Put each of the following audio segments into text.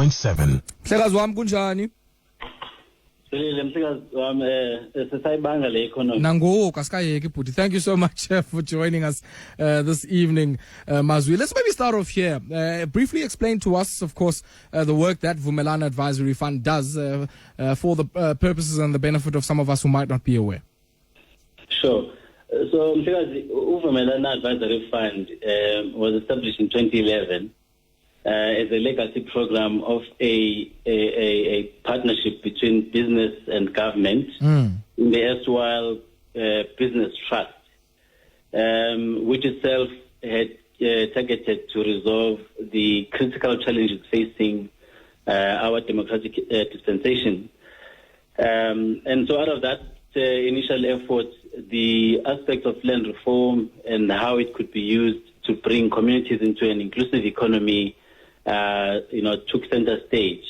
107.7. Mhlekazi wami kunjani? Nangoku asikayeki bhuti. Thank you so much for joining us this evening, Mazwi. Let's maybe start off here. Briefly explain to us, of course, the work that Vumelana Advisory Fund does for the purposes and the benefit of some of us who might not be aware. Sure. So, Vumelana Advisory Fund was established in 2011 as a legacy program of a partnership between business and government in the erstwhile business trust, which itself had targeted to resolve the critical challenges facing our democratic dispensation. And so out of that initial effort, the aspect of land reform and how it could be used to bring communities into an inclusive economy took center stage.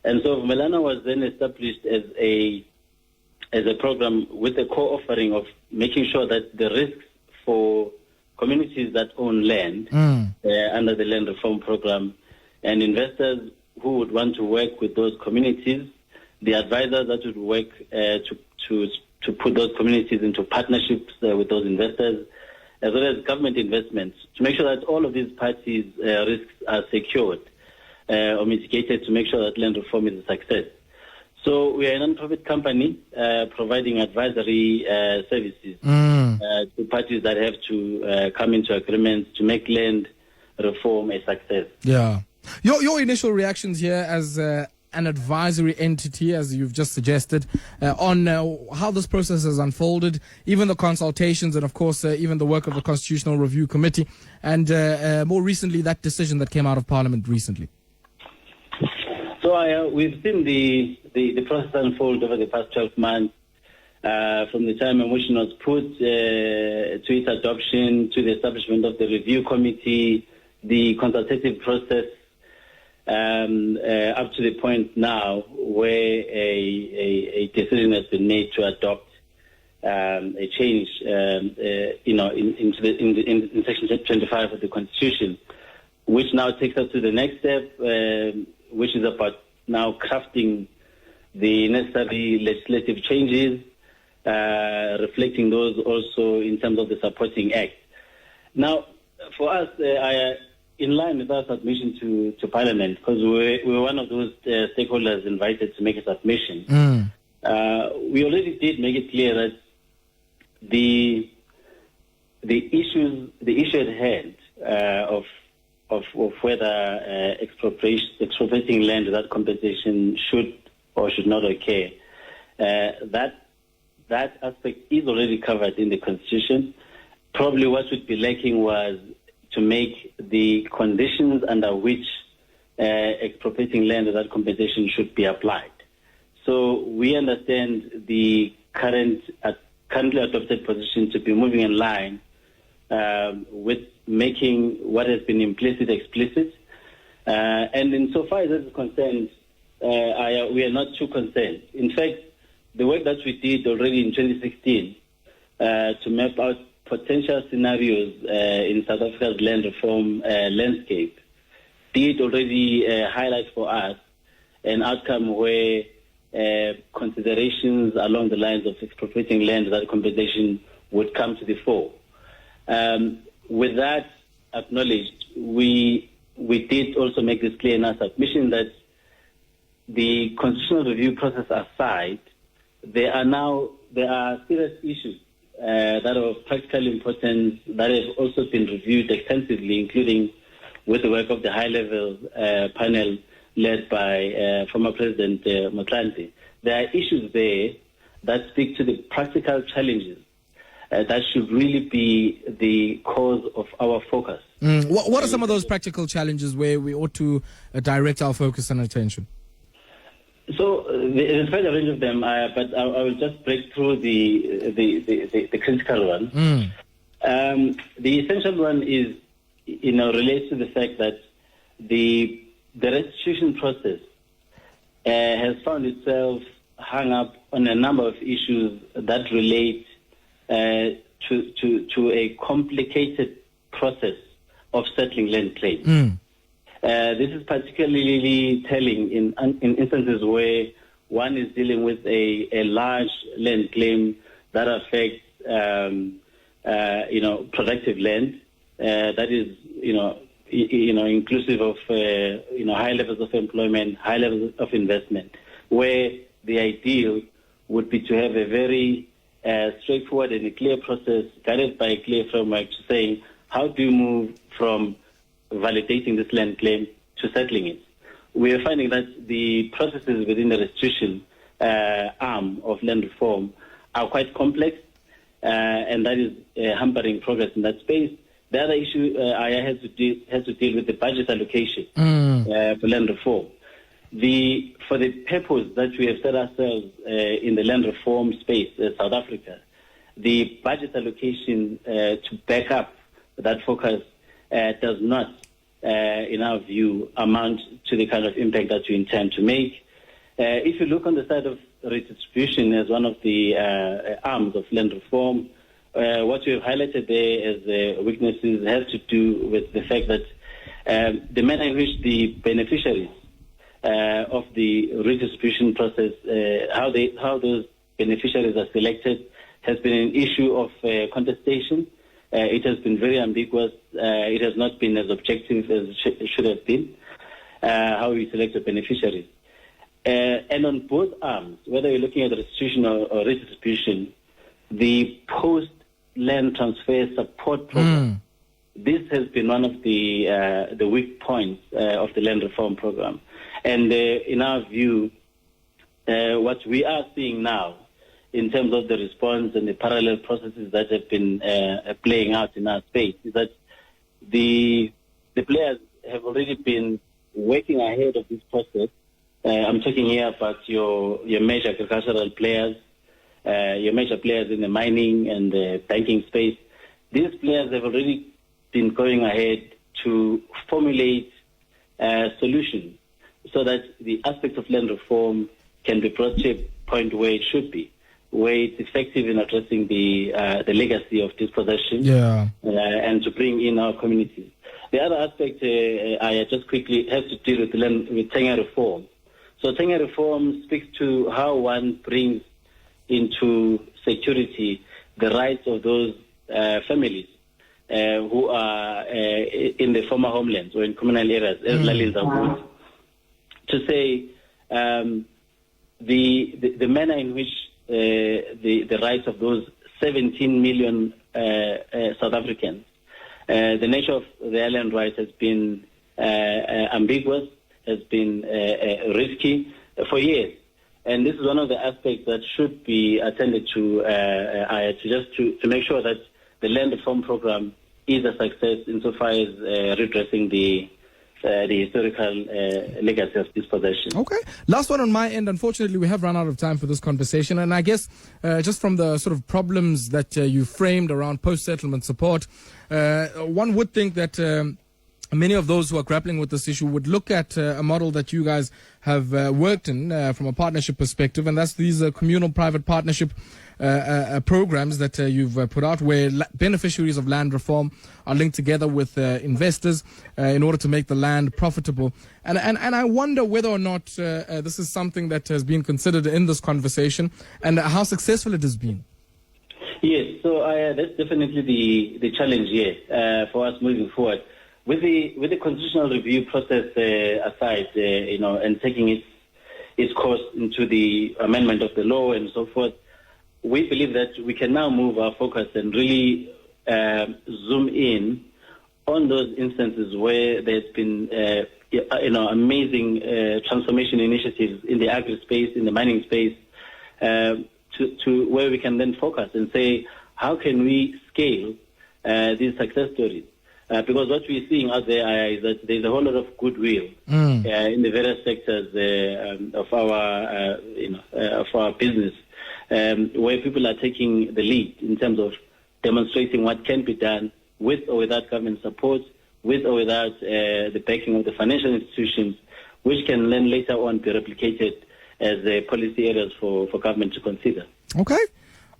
And so Vumelana was then established as a program with a core offering of making sure that the risks for communities that own land under the land reform program and investors who would want to work with those communities, the advisors that would work to put those communities into partnerships with those investors, as well as government investments, to make sure that all of these parties' risks are secured or mitigated to make sure that land reform is a success. So we are a non-profit company providing advisory services to parties that have to come into agreement to make land reform a success. Yeah. Your initial reactions here as an advisory entity, as you've just suggested, on how this process has unfolded, even the consultations and, of course, even the work of the Constitutional Review Committee, and more recently, that decision that came out of Parliament recently. So we've seen the process unfold over the past 12 months, from the time a motion was put to its adoption, to the establishment of the review committee, the consultative process, up to the point now where a decision has been made to adopt a change, in Section 25 of the Constitution, which now takes us to the next step, which is about now crafting the necessary legislative changes, reflecting those also in terms of the supporting act. Now, for us, in line with our submission to Parliament, because we were one of those stakeholders invited to make a submission, we already did make it clear that the issue at hand of whether expropriating land without compensation should or should not occur, that aspect is already covered in the Constitution. Probably what would be lacking was to make the conditions under which expropriating land without compensation should be applied. So we understand the currently adopted position to be moving in line with making what has been implicit explicit. And insofar as this is concerned, we are not too concerned. In fact, the work that we did already in 2016 to map out potential scenarios in South Africa's land reform landscape did already highlight for us an outcome where considerations along the lines of expropriating land without compensation would come to the fore. With that acknowledged, we did also make this clear in our submission that the constitutional review process aside, there are serious issues that are of practical importance that have also been reviewed extensively, including with the work of the high-level panel led by former President Mkhulisi. There are issues there that speak to the practical challenges that should really be the cause of our focus. What are some of those practical challenges where we ought to direct our focus and attention? So there's quite a range of them, but I will just break through the critical one. The essential one is, relates to the fact that the restitution process has found itself hung up on a number of issues that relate to a complicated process of settling land claims. This is particularly telling in instances where one is dealing with a large land claim that affects, productive land, that is, inclusive of, high levels of employment, high levels of investment, where the ideal would be to have a very straightforward and a clear process guided by a clear framework to saying, how do you move from validating this land claim to settling it? We are finding that the processes within the restitution arm of land reform are quite complex, and that is hampering progress in that space. The other issue has to deal with the budget allocation for land reform. For the purpose that we have set ourselves in the land reform space, South Africa, the budget allocation to back up that focus does not, in our view, amount to the kind of impact that we intend to make. If you look on the side of redistribution as one of the arms of land reform, what we have highlighted there as weaknesses has to do with the fact that the manner in which the beneficiaries of the redistribution process, how those beneficiaries are selected, has been an issue of contestation. It has been very ambiguous. It has not been as objective as it should have been, how we select the beneficiaries. And on both arms, whether you're looking at restitution or redistribution, the post-land transfer support program, this has been one of the weak points of the land reform program. And in our view, what we are seeing now in terms of the response and the parallel processes that have been playing out in our space is that the players have already been working ahead of this process. I'm talking here about your major agricultural players, your major players in the mining and the banking space. These players have already been going ahead to formulate solutions so that the aspects of land reform can be brought to a point where it should be, where it's effective in addressing the legacy of dispossession and to bring in our communities. The other aspect I just quickly has to deal with tenure reform. So tenure reform speaks to how one brings into security the rights of those families who are in the former homelands or in communal areas, as Lalinda would, to say the manner in which the rights of those 17 million South Africans, the nature of the island rights has been ambiguous, has been risky for years. And this is one of the aspects that should be attended to, to make sure that the land reform program is a success insofar as redressing the historical legacy of dispossession. Okay. Last one on my end. Unfortunately, we have run out of time for this conversation. And I guess just from the sort of problems that you framed around post-settlement support, one would think that many of those who are grappling with this issue would look at a model that you guys have worked in from a partnership perspective, and that's these communal private partnership programs that you've put out, where beneficiaries of land reform are linked together with investors in order to make the land profitable. And I wonder whether or not this is something that has been considered in this conversation and how successful it has been. Yes, so that's definitely the challenge here for us moving forward. With the constitutional review process aside, and taking its course into the amendment of the law and so forth, we believe that we can now move our focus and really zoom in on those instances where there's been amazing transformation initiatives in the agri space, in the mining space, to where we can then focus and say, how can we scale these success stories? Because what we're seeing out there is that there's a whole lot of goodwill in the various sectors of our business, where people are taking the lead in terms of demonstrating what can be done with or without government support, with or without the backing of the financial institutions, which can then later on be replicated as policy areas for government to consider. Okay.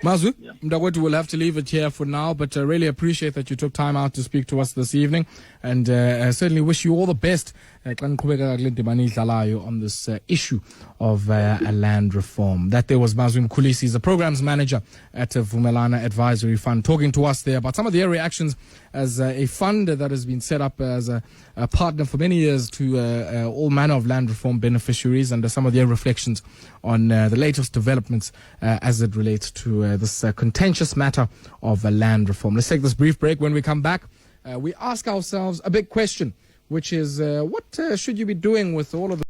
Mazwi, Yeah. Mdagwetu, we'll have to leave it here for now, but really appreciate that you took time out to speak to us this evening, and certainly wish you all the best on this issue of land reform. That there was Mazwi Mkhulisi, he's the programs manager at Vumelana Advisory Fund, talking to us there about some of their reactions as a fund that has been set up as a partner for many years to all manner of land reform beneficiaries, and some of their reflections on the latest developments as it relates to this contentious matter of land reform. Let's take this brief break. When we come back, we ask ourselves a big question, which is what should you be doing with all of the